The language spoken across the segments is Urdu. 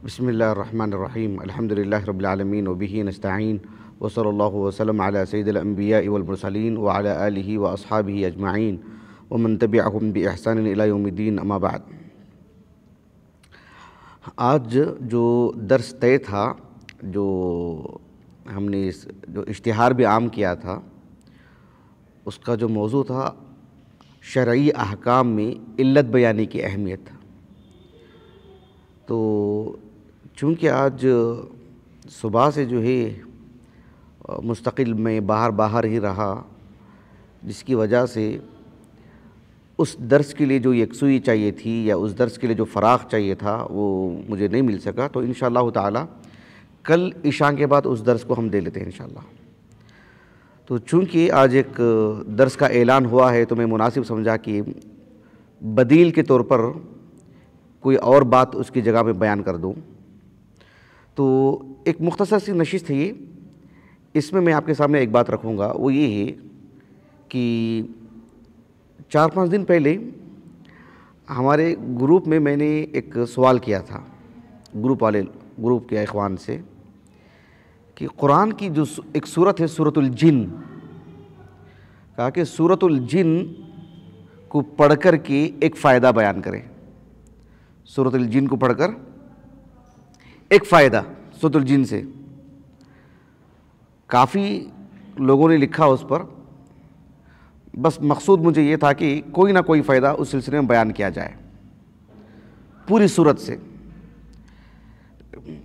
بسم اللہ الرحمن الرحیم الحمد للہ رب العالمین وبہ نستعین وصلی اللہ وسلم علی سید الانبیاء والمرسلین وعلی آلہ واصحابہ اجمعین ومن تبعہم بإحسان الی یوم الدین اما بعد۔ آج جو درس طے تھا، جو ہم نے جو اشتہار بھی عام کیا تھا، اس کا جو موضوع تھا شرعی احکام میں علت بیانی کی اہمیت۔ تو چونکہ آج صبح سے جو ہے مستقل میں باہر ہی رہا، جس کی وجہ سے اس درس کے لیے جو یکسوئی چاہیے تھی یا اس درس کے لیے جو فراغ چاہیے تھا وہ مجھے نہیں مل سکا۔ تو انشاءاللہ تعالی کل عشاء کے بعد اس درس کو ہم دے لیتے ہیں انشاءاللہ۔ تو چونکہ آج ایک درس کا اعلان ہوا ہے تو میں مناسب سمجھا کہ بدیل کے طور پر کوئی اور بات اس کی جگہ میں بیان کر دوں۔ تو ایک مختصر سی نشست ہے یہ، اس میں آپ کے سامنے ایک بات رکھوں گا، وہ یہ ہے کہ 4-5 دن پہلے ہمارے گروپ میں نے ایک سوال کیا تھا گروپ کے اخوان سے کہ قرآن کی جو ایک سورت ہے سورۃ الجن، کہا کہ سورۃ الجن کو پڑھ کر کے ایک فائدہ بیان کریں۔ سورۃ الجن کو پڑھ کر ایک فائدہ سورۃ الجن سے۔ کافی لوگوں نے لکھا اس پر، بس مقصود مجھے یہ تھا کہ کوئی نہ کوئی فائدہ اس سلسلے میں بیان کیا جائے پوری سورت سے۔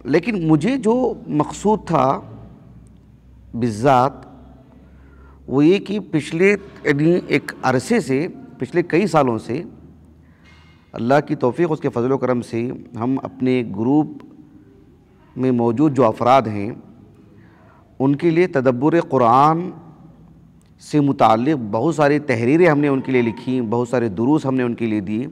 لیکن مجھے جو مقصود تھا بالذات وہ یہ کہ پچھلے ایک عرصے سے، پچھلے کئی سالوں سے اللہ کی توفیق اس کے فضل و کرم سے ہم اپنے گروپ میں موجود جو افراد ہیں ان کے لیے تدبر قرآن سے متعلق بہت ساری تحریریں ہم نے ان کے لیے لکھی، بہت سارے دروس ہم نے ان کے لیے دیے،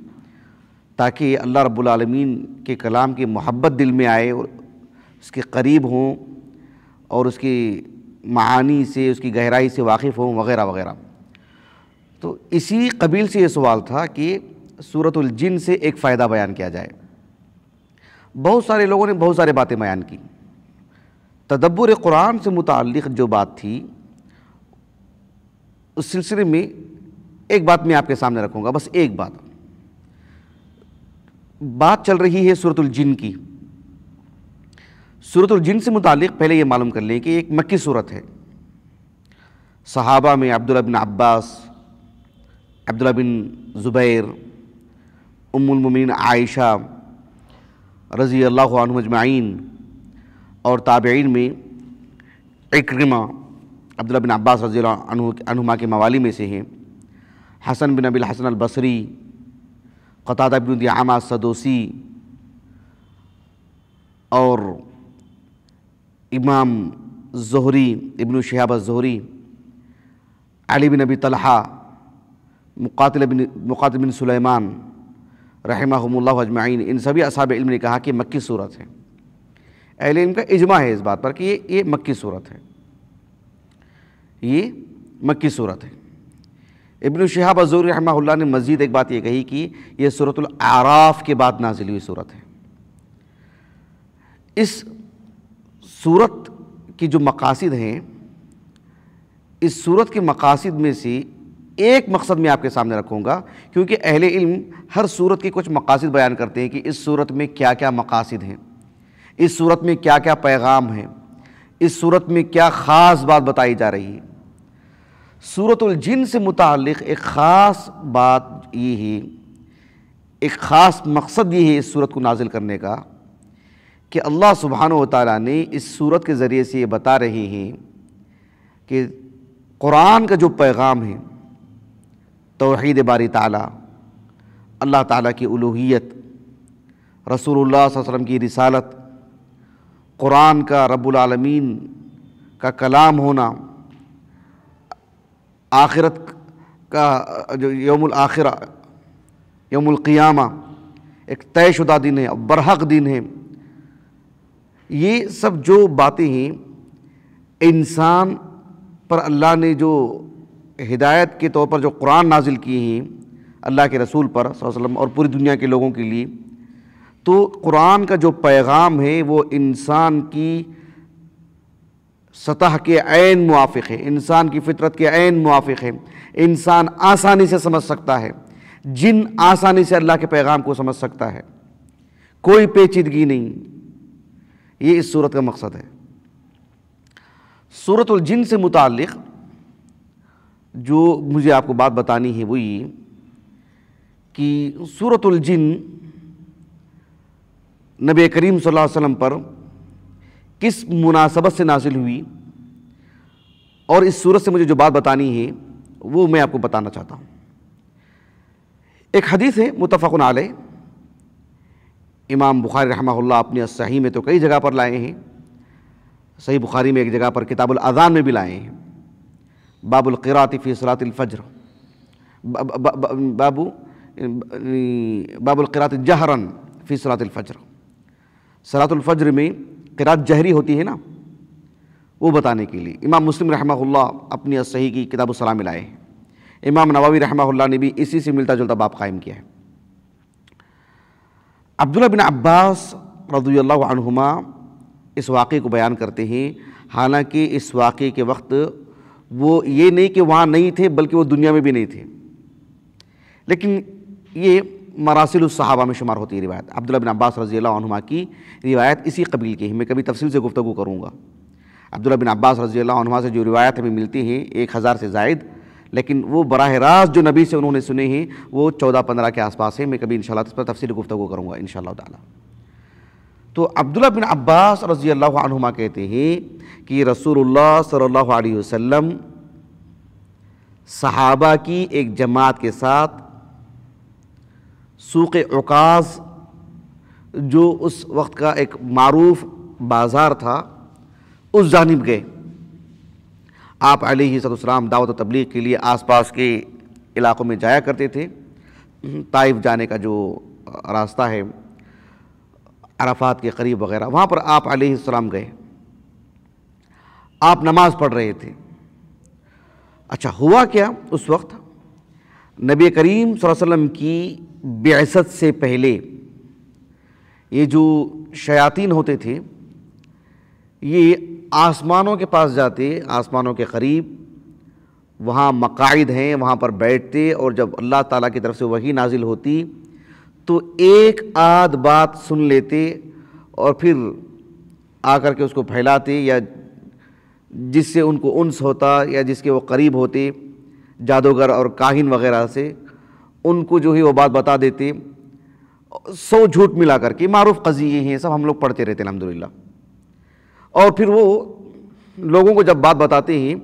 تاکہ اللہ رب العالمین کے کلام کی محبت دل میں آئے اور اس کے قریب ہوں اور اس کی معانی سے، اس کی گہرائی سے واقف ہوں وغیرہ وغیرہ۔ تو اسی قبیل سے یہ سوال تھا کہ سورۃ الجن سے ایک فائدہ بیان کیا جائے۔ بہت سارے لوگوں نے بہت سارے باتیں بیان کی۔ تدبر قرآن سے متعلق جو بات تھی اس سلسلے میں ایک بات میں آپ کے سامنے رکھوں گا، بس ایک بات چل رہی ہے سورۃ الجن کی۔ سورۃ الجن سے متعلق پہلے یہ معلوم کر لیں کہ ایک مکی سورت ہے۔ صحابہ میں عبداللہ بن عباس، عبداللہ بن زبیر، ام المومنین عائشہ رضی اللہ عنہم اجمعین، اور تابعین میں اکرمہ عبداللہ بن عباس رضی اللہ عنہما کے موالی میں سے ہیں، حسن بن ابی الحسن البصری، قتادہ بن دعامہ السدوسی، اور امام زہری ابن شہاب الزہری، علی بن ابی طلحہ، مقاتل بن سلیمان رحمہم اللہ اجمعین۔ ان سبھی اصحاب علم نے کہا کہ مکی صورت ہے۔ اہل علم کا اجماع ہے اس بات پر کہ یہ مکی صورت ہے، یہ مکی صورت ہے۔ ابن شہاب الزہری رحمہ اللہ نے مزید ایک بات یہ کہی کہ یہ سورۃ الاعراف کے بعد نازل ہوئی صورت ہے۔ اس صورت کی جو مقاصد ہیں، اس صورت کے مقاصد میں سے ایک مقصد میں آپ کے سامنے رکھوں گا، کیونکہ اہل علم ہر صورت کی کچھ مقاصد بیان کرتے ہیں کہ اس صورت میں کیا کیا مقاصد ہیں، اس صورت میں کیا کیا پیغام ہیں، اس صورت میں کیا خاص بات بتائی جا رہی ہے۔ سورۃ الجن سے متعلق ایک خاص بات یہ ہے، ایک خاص مقصد یہ ہے اس صورت کو نازل کرنے کا کہ اللہ سبحانہ و تعالیٰ نے اس صورت کے ذریعے سے یہ بتا رہے ہیں کہ قرآن کا جو پیغام ہے، توحید باری تعالیٰ، اللہ تعالیٰ کی الوہیت، رسول اللہ صلی اللہ علیہ وسلم کی رسالت، قرآن کا رب العالمین کا کلام ہونا، آخرت کا جو یوم الآخرہ، یوم القیامہ ایک طے شدہ دن ہے، برحق دن ہے، یہ سب جو باتیں ہیں انسان پر اللہ نے جو ہدایت کے طور پر جو قرآن نازل کیے ہیں اللہ کے رسول پر صلی اللہ علیہ وسلم اور پوری دنیا کے لوگوں کے لیے، تو قرآن کا جو پیغام ہے وہ انسان کی سطح کے عین موافق ہے، انسان کی فطرت کے عین موافق ہے، انسان آسانی سے سمجھ سکتا ہے، جن آسانی سے اللہ کے پیغام کو سمجھ سکتا ہے، کوئی پیچیدگی نہیں۔ یہ اس سورت کا مقصد ہے۔ سورۃ الجن سے متعلق جو مجھے آپ کو بات بتانی ہے وہ یہ کہ سورۃ الجن نبی کریم صلی اللہ علیہ وسلم پر کس مناسبت سے نازل ہوئی، اور اس سورت سے مجھے جو بات بتانی ہے وہ میں آپ کو بتانا چاہتا ہوں۔ ایک حدیث ہے متفق علیہ، امام بخاری رحمہ اللہ اپنی صحیح میں تو کئی جگہ پر لائے ہیں، صحیح بخاری میں ایک جگہ پر کتاب الاذان میں بھی لائے ہیں، باب القراءۃ فی صلاۃ الفجر، باب القراءۃ جہرا فی صلاۃ الفجر، صلاۃ الفجر میں قراءت جہری ہوتی ہے نا، وہ بتانے کے لیے امام مسلم رحمہ اللہ اپنی صحیح کی کتاب الصلاۃ میں لائے ہیں۔ امام نووی رحمہ اللہ نے بھی اسی سے ملتا جلتا باب قائم کیا ہے۔ عبداللہ بن عباس رضی اللہ عنہما اس واقعے کو بیان کرتے ہیں، حالانکہ اس واقعے کے وقت وہ یہ نہیں کہ وہاں نہیں تھے بلکہ وہ دنیا میں بھی نہیں تھے، لیکن یہ مراسل الصحابہ میں شمار ہوتی ہے روایت۔ عبداللہ بن عباس رضی اللہ عنہما کی روایت اسی قبیل کی ہے، میں کبھی تفصیل سے گفتگو کروں گا۔ عبداللہ بن عباس رضی اللہ عنہما سے جو روایت ہمیں ملتی ہیں 1000 سے زائد، لیکن وہ براہ راست جو نبی سے انہوں نے سنے ہیں وہ 14-15 کے آس پاس ہیں، میں کبھی انشاءاللہ اس پر تفصیل گفتگو کروں گا انشاءاللہ تعالی۔ تو عبداللہ بن عباس رضی اللہ عنہما کہتے ہیں کہ رسول اللہ صلی اللہ علیہ وسلم صحابہ کی ایک جماعت کے ساتھ سوق عکاظ، جو اس وقت کا ایک معروف بازار تھا، اس جانب گئے۔ آپ علیہ السلام دعوت و تبلیغ کے لیے آس پاس کے علاقوں میں جایا کرتے تھے۔ طائف جانے کا جو راستہ ہے عرفات کے قریب وغیرہ، وہاں پر آپ علیہ السلام گئے، آپ نماز پڑھ رہے تھے۔ اچھا ہوا کیا، اس وقت نبی کریم صلی اللہ علیہ وسلم کی بعثت سے پہلے یہ جو شیاطین ہوتے تھے یہ آسمانوں کے پاس جاتے، آسمانوں کے قریب، وہاں مقاعد ہیں، وہاں پر بیٹھتے، اور جب اللہ تعالیٰ کی طرف سے وحی نازل ہوتی تو ایک آدھ بات سن لیتے اور پھر آ کر کے اس کو پھیلاتے، یا جس سے ان کو انس ہوتا یا جس کے وہ قریب ہوتے جادوگر اور کاہن وغیرہ سے، ان کو جو ہے وہ بات بتا دیتے، 100 جھوٹ ملا کر کے، معروف قضیے ہیں سب، ہم لوگ پڑھتے رہتے الحمدللہ۔ اور پھر وہ لوگوں کو جب بات بتاتے ہیں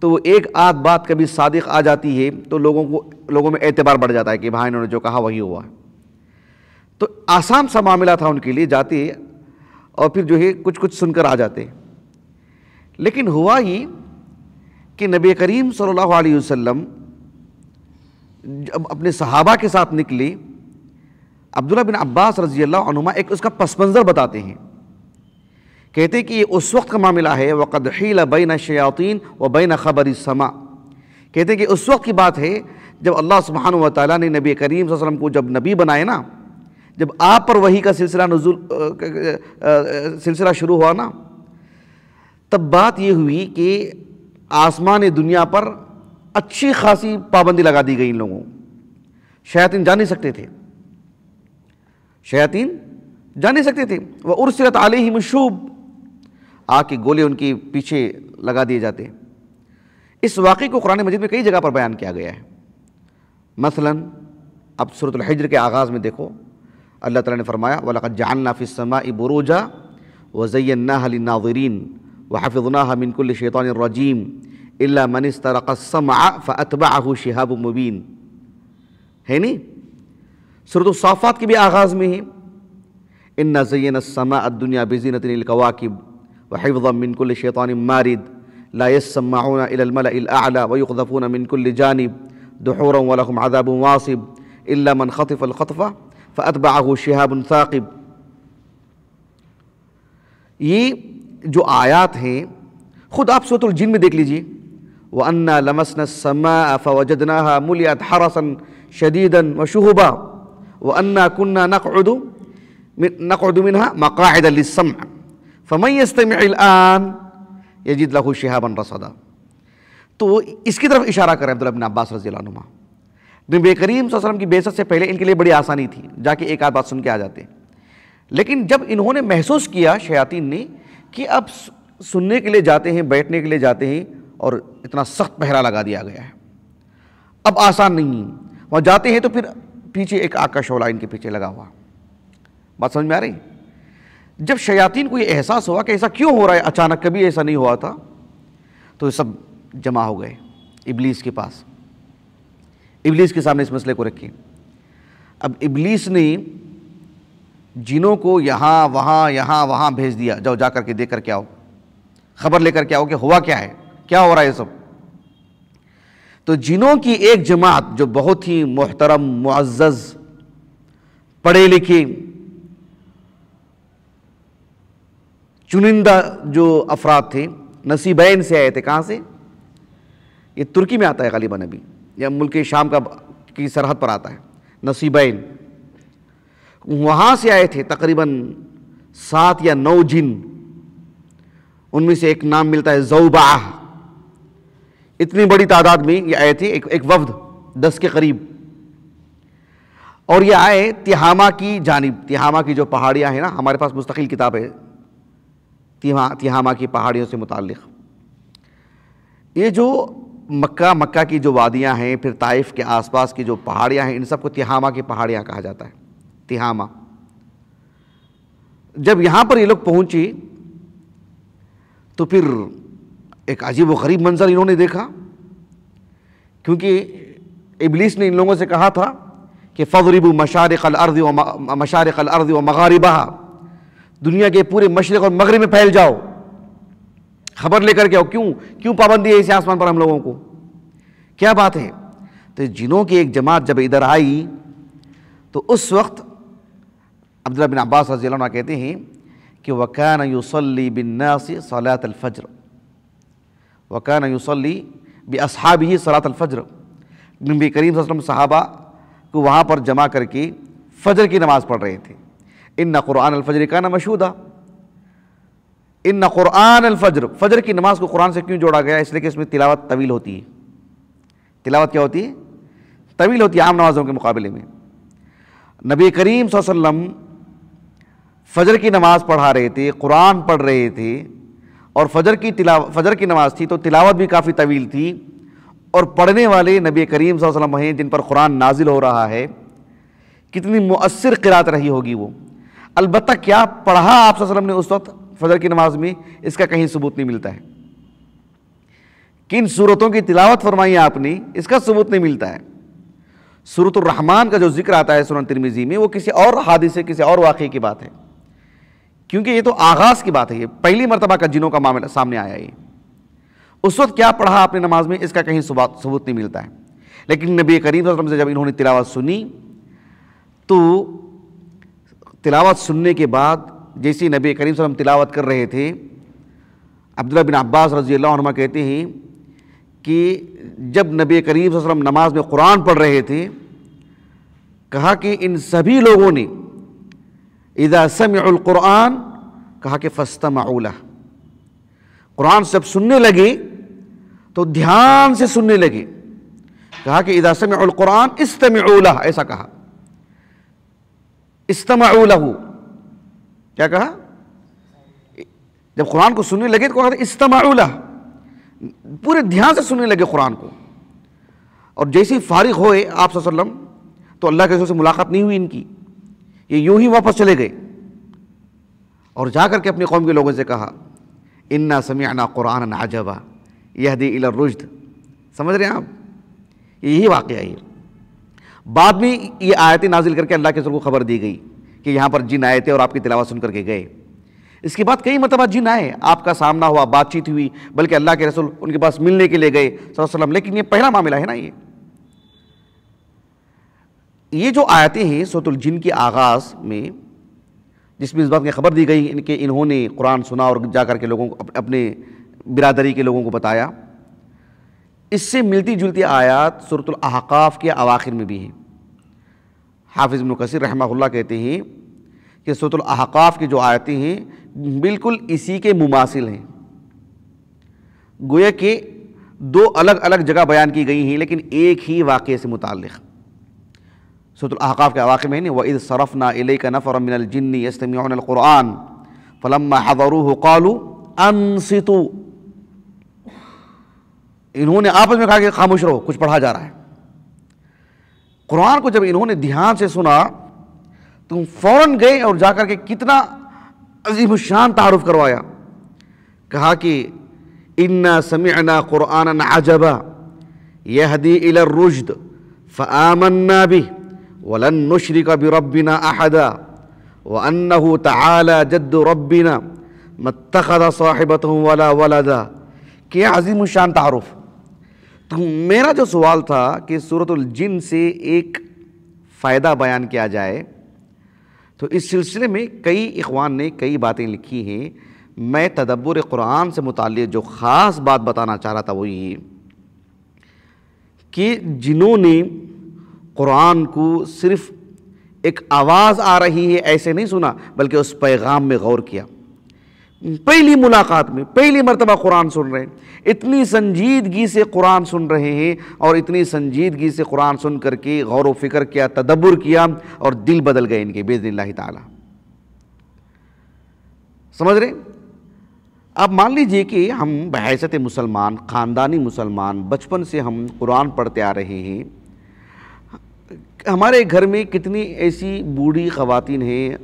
تو وہ ایک آدھ بات کبھی صادق آ جاتی ہے تو لوگوں میں اعتبار بڑھ جاتا ہے کہ بھائی انہوں نے جو کہا وہی ہوا ہے۔ تو آسان سا معاملہ تھا ان کے لیے، جاتے اور پھر جو ہے کچھ سن کر آ جاتے۔ لیکن ہوا یہ کہ نبی کریم صلی اللہ علیہ وسلم جب اپنے صحابہ کے ساتھ نکلے، عبداللہ بن عباس رضی اللہ عنہما ایک اس کا پس منظر بتاتے ہیں، کہتے کہ یہ اس وقت کا معاملہ ہے، وَقَدْ حِيلَ بَيْنَ الشَّيَاطِينِ وَبَيْنَ خَبَرِ السَّمَاءِ، کہتے کہ اس وقت کی بات ہے جب اللہ سبحانہ وتعالیٰ نے نبی کریم صلی اللہ علیہ وسلم کو جب نبی بنائے نا، جب آپ پر وحی کا سلسلہ شروع ہوا نا، تب بات یہ ہوئی کہ آسمان دنیا پر اچھی خاصی پابندی لگا دی گئی ان لوگوں، شیاطین جا نہیں سکتے تھے، شیاطین جا نہیں سکتے تھے۔ وَأُرْسِلَتْ عَلَيْهِمُ الشُّوبُ، آگ کے گولے ان کے پیچھے لگا دیے جاتے۔ اس واقعے کو قرآن مجید میں کئی جگہ پر بیان کیا گیا ہے۔ مثلا اب سورۃ الحجر کے آغاز میں دیکھو، اللہ تعالیٰ نے فرمایا وَلَقَدْ جَعَلْنَا فِي السَّمَاءِ بُرُوجًا وَزَيَّنَّاهَا لِلنَّاظِرِينَ وَحَفِظْنَاهَا مِنْ كُلِّ شَيْطَانٍ رَجِيمٍ إِلَّا مَنِ اسْتَرَقَ السَّمْعَ فَأَتْبَعَهُ شِهَابٌ مُبِينٌ، ہے نہیں؟ سورۃ الصافات کے بھی آغاز میں ہے إِنَّا زَيَّنَّا السَّمَاءَ الدُّنْيَا بِزِينَةٍ لِلْكَوَاكِبِ وَحِفْظًا مِنْ كُلِّ شَيْطَانٍ مَارِدٍ لَا يَسَّمَّعُونَ إِلَى الْمَلَإِ الْأَعْلَى وَيُقْذَفُونَ مِنْ كُلِّ جَانِبٍ دُحُورًا وَلَهُمْ عَذَابٌ وَاصِبٌ إِلَّا مَنْ خَطِفَ الْخَطْفَةَ فَأَتْبَعَهُ شِهَابٌ ثَاقِبٌ۔ یہ جو آیات ہیں خود آپ سورۃ الجن میں دیکھ لیجئے، وَأَنَّا لَمَسْنَا السَّمَاءَ فَوَجَدْنَاهَا مُلِئَتْ حَرَسًا شَدِيدًا وَشُهُبًا وَأَنَّا كُنَّا نَقْعُدُ نقعد منها مقاعد للسمع فمن يستمع الآن يجد له شهابا رصدا. تو اس کی طرف اشارہ کر رہے ہیں عبداللہ بن عباس رضی اللہ عنہما. نبی کریم صلی اللہ علیہ وسلم کی بعثت سے پہلے ان کے لیے بڑی آسانی تھی، جا کے ایک آدھ بات سن کے آ جاتے. لیکن جب انہوں نے محسوس کیا شیاطین نے کہ اب سننے کے لیے جاتے ہیں، بیٹھنے کے لیے جاتے ہیں اور اتنا سخت پہرا لگا دیا گیا ہے، اب آسان نہیں. وہاں جاتے ہیں تو پھر پیچھے ایک آگ کا شعلہ ان کے پیچھے لگا ہوا. بات سمجھ میں آ رہی؟ جب شیاطین کو یہ احساس ہوا کہ ایسا کیوں ہو رہا ہے، اچانک کبھی ایسا نہیں ہوا تھا، تو یہ سب جمع ہو گئے ابلیس کے پاس. ابلیس کے سامنے اس مسئلے کو رکھیں. اب ابلیس نے جنوں کو یہاں وہاں بھیج دیا، جاؤ جا کر کے دیکھ کر کے آؤ، خبر لے کر کے آؤ کہ ہوا کیا ہے، کیا ہو رہا ہے یہ سب. تو جنوں کی ایک جماعت جو بہت ہی محترم، معزز، پڑھے لکھے، چنندہ جو افراد تھے، نصیبین سے آئے تھے. کہاں سے؟ یہ ترکی میں آتا ہے غالباً ابھی، یا ملک شام کی سرحد پر آتا ہے نصیبین. وہاں سے آئے تھے تقریباً 7 یا 9 جن. ان میں سے ایک نام ملتا ہے زوبعہ. اتنی بڑی تعداد میں یہ آئے تھے، ایک وفد 10 کے قریب. اور یہ آئے تہامہ کی جانب. تہامہ کی جو پہاڑیاں ہیں نا، ہمارے پاس مستقل کتاب ہے تہامہ کی پہاڑیوں سے متعلق. یہ جو مکہ کی جو وادیاں ہیں، پھر طائف کے آس پاس کی جو پہاڑیاں ہیں، ان سب کو تہامہ کی پہاڑیاں کہا جاتا ہے. تہامہ. جب یہاں پر یہ لوگ پہنچے تو پھر ایک عجیب و غریب منظر انہوں نے دیکھا، کیونکہ ابلیس نے ان لوگوں سے کہا تھا کہ فَضْرِبُوا مَشَارِقَ الْأَرْضِ وَمَغَارِبَهَا، دنیا کے پورے مشرق اور مغرب میں پھیل جاؤ، خبر لے کر کے آؤ. کیوں پابندی ہے اس آسمان پر ہم لوگوں کو؟ کیا بات ہے؟ تو جنوں کی ایک جماعت جب ادھر آئی تو اس وقت عبداللہ بن عباس رضی اللہ عنہ کہتے ہیں کہ وَكَانَ يُصَلِّي بِالنَّاسِ صَلَاةَ الْفَجْرِ، وَكَانَ يُصَلِّي بِأَصْحَابِهِ صَلَاةَ الْفَجْرِ. نبی کریم صلی اللہ علیہ وسلم صحابہ کو وہاں پر جمع کر کے فجر کی نماز پڑھ رہے تھے. اِنَّ قُرْآنَ الْفَجْرِ كَانَ مَشْهُودًا. اِنَّ قُرْآنَ الْفَجْرِ، فجر کی نماز کو قرآن سے کیوں جوڑا گیا؟ اس لیے کہ اس میں تلاوت طویل ہوتی ہے. تلاوت کیا ہوتی ہے؟ طویل ہوتی ہے عام نمازوں کے مقابلے میں. نبی کریم صلی اللہ علیہ وسلم فجر کی نماز پڑھا رہے تھے، قرآن پڑھ رہے تھے، اور فجر کی نماز تھی تو تلاوت بھی کافی طویل تھی. اور پڑھنے والے نبی کریم صلی اللہ علیہ وسلم ہیں جن پر قرآن نازل ہو رہا ہے. کتنی مؤثر قرات رہی ہوگی وہ. البتہ کیا پڑھا آپ صلی اللہ علیہ وسلم نے اس وقت فجر کی نماز میں، اس کا کہیں ثبوت نہیں ملتا ہے. کن صورتوں کی تلاوت فرمائی آپ نے، اس کا ثبوت نہیں ملتا ہے. سورۃ الرحمن کا جو ذکر آتا ہے سنن ترمذی میں، وہ کسی اور حادثے، کسی اور واقعے کی بات ہے، کیونکہ یہ تو آغاز کی بات ہے. یہ پہلی مرتبہ کا جنوں کا معاملہ سامنے آیا ہے. اس وقت کیا پڑھا آپ نے نماز میں، اس کا کہیں ثبوت نہیں ملتا ہے. لیکن نبی کریم صلی اللہ علیہ وسلم سے جب انہوں نے تلاوت سنی تو تلاوت سننے کے بعد جیسی نبی کریم صلی اللہ علیہ وسلم تلاوت کر رہے تھے، عبداللہ بن عباس رضی اللہ عنہما کہتے ہیں کہ جب نبی کریم صلی اللہ علیہ وسلم نماز میں قرآن پڑھ رہے تھے، کہا کہ ان سبھی لوگوں نے اذا سمعوا القرآن، کہا کہ فاستمعوا لہ، قرآن سب سننے لگے تو دھیان سے سننے لگے. کہا کہ اذا سمعوا القرآن استمعوا لہ، ایسا کہا. استمعوا لہ، کیا کہا؟ جب قرآن کو سننے لگے تو کہا استمعوا لہ، پورے دھیان سے سننے لگے قرآن کو. اور جیسے فارغ ہوئے آپ صلی اللہ علیہ وسلم تو اللہ کے رسول سے ملاقات نہیں ہوئی ان کی، یہ یوں ہی واپس چلے گئے اور جا کر کے اپنی قوم کے لوگوں سے کہا انا سمعنا قرآنا عجبا یہدی الی الرشد. سمجھ رہے ہیں آپ؟ یہی واقعہ ہے. بعد میں یہ آیتیں نازل کر کے اللہ کے رسول کو خبر دی گئی کہ یہاں پر جن آئے تھے اور آپ کی تلاوت سن کر کے گئے. اس کے بعد کئی مرتبہ جن آئے، آپ کا سامنا ہوا، بات چیت ہوئی، بلکہ اللہ کے رسول ان کے پاس ملنے کے لیے گئے صلی اللہ علیہ وسلم. لیکن یہ پہلا معاملہ ہے نا. یہ جو آیتیں ہیں سورۃ الجن کے آغاز میں، جس میں اس بات کی خبر دی گئی کہ انہوں نے قرآن سنا اور جا کر کے لوگوں کو، اپنے برادری کے لوگوں کو بتایا، اس سے ملتی جلتی آیات سورۃ الاحقاف کے اواخر میں بھی ہیں. حافظ ابن کثیر رحمہ اللہ کہتے ہیں کہ سورۃ الاحقاف کی جو آیتیں ہیں بالکل اسی کے مماثل ہیں، گویا کہ دو الگ الگ جگہ بیان کی گئی ہیں لیکن ایک ہی واقعے سے متعلق۔ سورۃ الاحقاف کے واقعے میں وَإِذْ صَرَفْنَا إِلَيْكَ نَفَرًا مِنَ الْجِنِّ يَسْتَمِعُونَ الْقُرْآنَ فَلَمَّا حَضَرُوهُ قَالُوا أَنصِتُوا، انہوں نے آپس میں کہا کہ خاموش رہو، کچھ پڑھا جا رہا ہے۔ قرآن کو جب انہوں نے دھیان سے سنا تو فوراً گئے اور جا کر کے کتنا عظیم الشان تعارف کروایا، کہا کہ اِنَّا سَمِعْنَا قُرْآنًا عَجَبًا يَهْدِي إِلَى الرُّشْدِ فَآمَنَّا بِهِ وَلَن نُشْرِكَ بِرَبِّنَا أَحَدًا وَأَنَّهُ تَعَالَى جَدُّ رَبِّنَا مَا اتَّخَذَ صَاحِبَةً وَلَا وَلَدًا۔ کیا عظیم الشان تعارف۔ تو میرا جو سوال تھا کہ سورۃ الجن سے ایک فائدہ بیان کیا جائے، تو اس سلسلے میں کئی اخوان نے کئی باتیں لکھی ہیں۔ میں تدبر قرآن سے متعلق جو خاص بات بتانا چاہ رہا تھا وہ یہ کہ جنہوں نے قرآن کو صرف ایک آواز آ رہی ہے ایسے نہیں سنا، بلکہ اس پیغام میں غور کیا، پہلی ملاقات میں پہلی مرتبہ قرآن سن رہے ہیں، اتنی سنجیدگی سے قرآن سن رہے ہیں، اور اتنی سنجیدگی سے قرآن سن کر کے غور و فکر کیا، تدبر کیا، اور دل بدل گئے ان کے باذن اللہ تعالی۔ سمجھ رہے؟ اب مان لیجئے کہ ہم بحیثیت مسلمان، خاندانی مسلمان، بچپن سے ہم قرآن پڑھتے آ رہے ہیں، ہمارے گھر میں کتنی ایسی بوڑھی خواتین ہیں،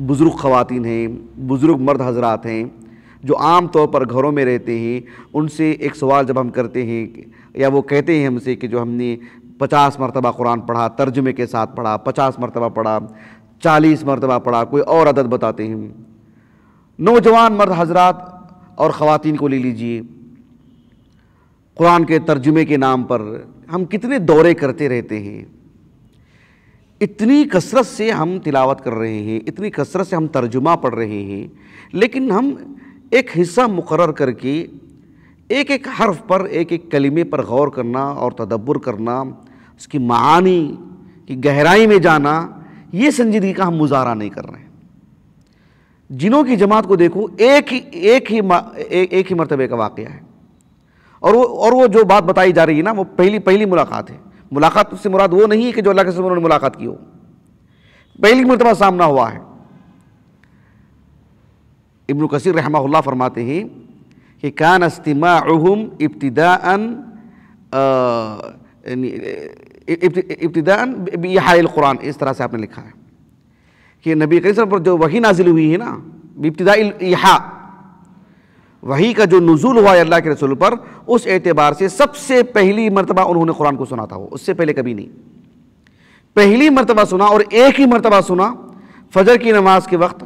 بزرگ خواتین ہیں، بزرگ مرد حضرات ہیں جو عام طور پر گھروں میں رہتے ہیں۔ ان سے ایک سوال جب ہم کرتے ہیں یا وہ کہتے ہیں ہم سے کہ جو ہم نے 50 مرتبہ قرآن پڑھا، ترجمے کے ساتھ پڑھا، 50 مرتبہ پڑھا، 40 مرتبہ پڑھا، کوئی اور عدد بتاتے ہیں۔ نوجوان مرد حضرات اور خواتین کو لے لیجئے، قرآن کے ترجمے کے نام پر ہم کتنے دورے کرتے رہتے ہیں، اتنی کثرت سے ہم تلاوت کر رہے ہیں، اتنی کثرت سے ہم ترجمہ پڑھ رہے ہیں، لیکن ہم ایک حصہ مقرر کر کے ایک ایک حرف پر، ایک ایک کلمے پر غور کرنا اور تدبر کرنا، اس کی معانی کی گہرائی میں جانا، یہ سنجیدگی کا ہم مظاہرہ نہیں کر رہے ہیں۔ جنوں کی جماعت کو دیکھو، ایک ہی مرتبے کا واقعہ ہے، اور وہ جو بات بتائی جا رہی ہے نا وہ پہلی ملاقات ہے۔ ملاقات سے مراد وہ نہیں ہے کہ جو اللہ کے رسول نے ملاقات کی ہو، پہلی مرتبہ سامنا ہوا ہے۔ ابن کثیر رحمہ اللہ فرماتے ہیں کہ کان استماعہم ابتداء بإیحاء القرآن، اس طرح سے آپ نے لکھا ہے کہ نبی کریم صلی اللہ علیہ وسلم پر جو وحی نازل ہوئی ہے نا، ابتداء الایحاء، وحی کا جو نزول ہوا ہے اللہ کے رسول پر، اس اعتبار سے سب سے پہلی مرتبہ انہوں نے قرآن کو سنا تھا، وہ اس سے پہلے کبھی نہیں، پہلی مرتبہ سنا، اور ایک ہی مرتبہ سنا فجر کی نماز کے وقت۔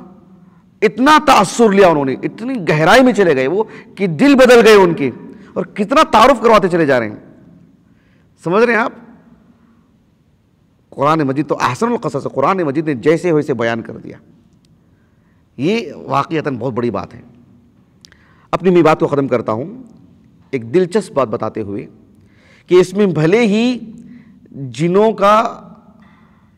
اتنا تأثر لیا انہوں نے، اتنی گہرائی میں چلے گئے وہ کہ دل بدل گئے ان کے، اور کتنا تعارف کرواتے چلے جا رہے ہیں۔ سمجھ رہے ہیں آپ؟ قرآن مجید تو احسن القصص، قرآن مجید نے جیسے ویسے بیان کر دیا، یہ واقعتاً بہت بڑی بات ہے۔ اپنی میں بات کو ختم کرتا ہوں ایک دلچسپ بات بتاتے ہوئے کہ اس میں بھلے ہی جنوں کا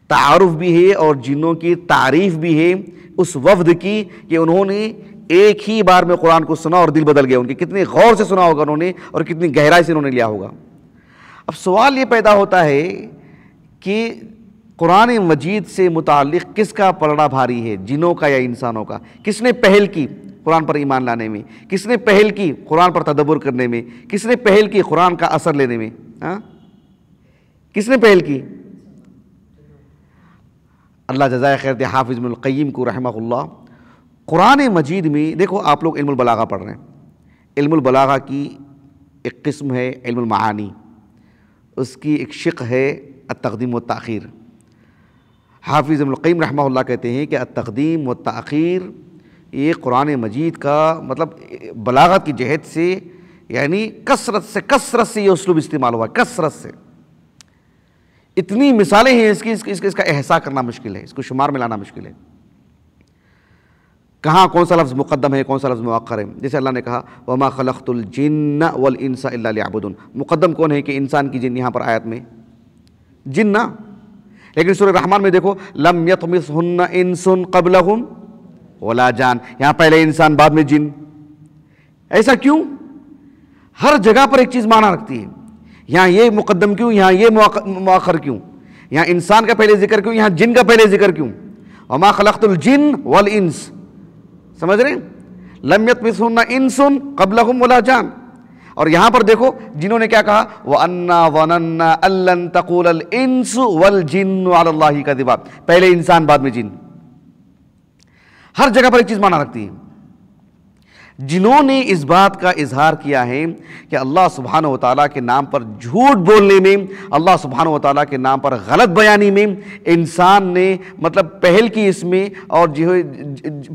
تعارف بھی ہے اور جنوں کی تعریف بھی ہے اس وفد کی کہ انہوں نے ایک ہی بار میں قرآن کو سنا اور دل بدل گیا ان کے، کتنے غور سے سنا ہوگا انہوں نے اور کتنی گہرائی سے انہوں نے لیا ہوگا۔ اب سوال یہ پیدا ہوتا ہے کہ قرآن مجید سے متعلق کس کا پلڑا بھاری ہے، جنوں کا یا انسانوں کا؟ کس نے پہل کی قرآن پر ایمان لانے میں؟ کس نے پہل کی قرآن پر تدبر کرنے میں؟ کس نے پہل کی قرآن کا اثر لینے میں؟ کس نے پہل کی؟ اللہ جزائے خیر دے حافظ ابن القیم کو رحمہ اللہ۔ قرآن مجید میں دیکھو، آپ لوگ علم البلاغہ پڑھ رہے ہیں، علم البلاغہ کی ایک قسم ہے علم المعانی، اس کی ایک شق ہے التقدیم والتاخیر۔ حافظ ابن القیم رحمہ اللہ کہتے ہیں کہ التقدیم والتاخیر یہ قرآن مجید کا مطلب بلاغت کی جہت سے، یعنی کثرت سے یہ اسلوب استعمال ہوا ہے، کثرت سے۔ اتنی مثالیں ہیں اس کا احصاء کرنا مشکل ہے، اس کو شمار میں لانا مشکل ہے۔ کہاں کون سا لفظ مقدم ہے، کون سا لفظ مؤخر ہے؟ جیسے اللہ نے کہا وَمَا خَلَقْتُ الْجِنَّ وَالْإِنسَ إِلَّا لِيَعْبُدُونَ، مقدم کون ہے کہ انسان کی جن، یہاں پر آیت میں جن نا، لیکن سورہ رحمان میں دیکھو لم یطمثہن انس قبلہم ولا جان، یہاں پہلے انسان بعد میں جن. ایسا کیوں؟ ہر جگہ پر ایک چیز معنی رکھتی ہے. یہاں یہ مقدم کیوں، یہاں یہ مؤخر کیوں، یہاں انسان کا پہلے ذکر کیوں، یہاں جن کا پہلے ذکر کیوں. وما خلقت الجن والانس، سمجھ رہے ہیں؟ لم یطمثہن انس قبلہم ولا جان. اور یہاں پر دیکھو جنہوں نے کیا کہا، وَأَنَّا ظَنَنَّا أَن لَّن تَقُولَ الْإِنسُ وَالْجِنُّ عَلَى اللَّهِ كَذِبًا، پہلے انسان بعد میں جن. ہر جگہ پر ایک چیز معنی رکھتی ہے. جنہوں نے اس بات کا اظہار کیا ہے کہ اللہ سبحانہ و تعالیٰ کے نام پر جھوٹ بولنے میں، اللہ سبحانہ و تعالیٰ کے نام پر غلط بیانی میں انسان نے مطلب پہل کی اس میں، اور جو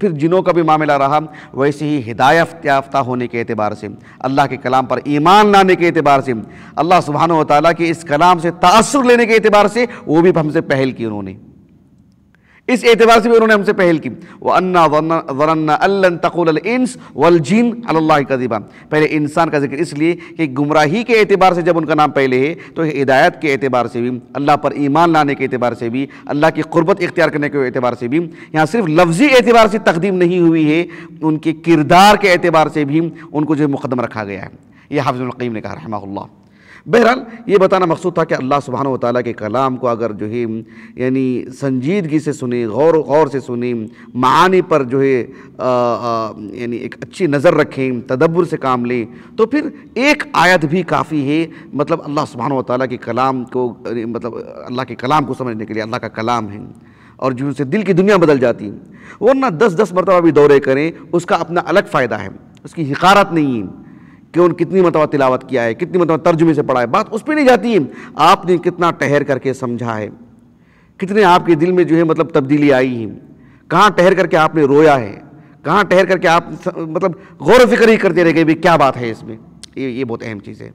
پھر جنوں کا بھی معاملہ رہا ویسے ہی ہدایت یافتہ ہونے کے اعتبار سے، اللہ کے کلام پر ایمان لانے کے اعتبار سے، اللہ سبحانہ و تعالیٰ کے اس کلام سے تاثر لینے کے اعتبار سے وہ بھی ہم سے پہل کی. انہوں نے اس اعتبار سے بھی انہوں نے ہم سے پہل کی. وَأَنَّا ظَنَنَّا أَن لَّن تَقُولَ الْإِنسُ وَالْجِنُّ عَلَى اللَّهِ كَذِبًا، پہلے انسان کا ذکر اس لیے کہ گمراہی کے اعتبار سے جب ان کا نام پہلے ہے تو ہدایت کے اعتبار سے بھی، اللہ پر ایمان لانے کے اعتبار سے بھی، اللہ کی قربت اختیار کرنے کے اعتبار سے بھی، یہاں صرف لفظی اعتبار سے تقدیم نہیں ہوئی ہے، ان کے کردار کے اعتبار سے بھی ان کو جو مقدم رکھا گیا ہے. یہ حافظ ابن القیم نے کہا رحمہ اللہ. بہرحال یہ بتانا مقصود تھا کہ اللہ سبحانہ و تعالیٰ کے کلام کو اگر جو ہے یعنی سنجیدگی سے سنیں، غور سے سنیں، معانی پر جو ہے یعنی ایک اچھی نظر رکھیں، تدبر سے کام لیں، تو پھر ایک آیت بھی کافی ہے مطلب اللہ سبحانہ و تعالیٰ کے کلام کو، مطلب اللہ کے کلام کو سمجھنے کے لیے. اللہ کا کلام ہے اور جو سے دل کی دنیا بدل جاتی ہے. ورنہ 10 مرتبہ بھی دورے کریں اس کا اپنا الگ فائدہ ہے، اس کی حقارت نہیں ہے کہ ان کتنی مرتبہ تلاوت کیا ہے، کتنی مرتبہ ترجمے سے پڑھا ہے. بات اس پہ نہیں جاتی ہے آپ نے کتنا ٹھہر کر کے سمجھا ہے، کتنے آپ کے دل میں جو ہے مطلب تبدیلی آئی ہے، کہاں ٹھہر کر کے آپ نے رویا ہے، کہاں ٹھہر کر کے آپ مطلب غور و فکر ہی کرتے رہ گئے بھی کیا بات ہے اس میں. یہ بہت اہم چیز ہے.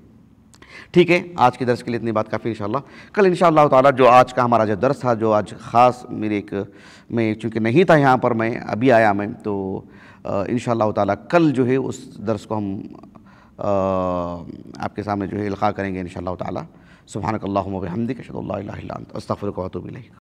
ٹھیک ہے، آج کے درس کے لیے اتنی بات کافی انشاءاللہ. کل انشاءاللہ تعالیٰ جو آج کا ہمارا جو درس تھا، جو آج خاص میں چونکہ نہیں تھا یہاں پر، میں ابھی آیا میں، تو انشاءاللہ تعالیٰ کل جو ہے اس درس کو ہم آپ کے سامنے جو ہے القاء کریں گے انشاءاللہ تعالی. سبحانک اللہم و بحمدک، اشہد ان لا الہ الا انت، استغفرک و اتوب الیک.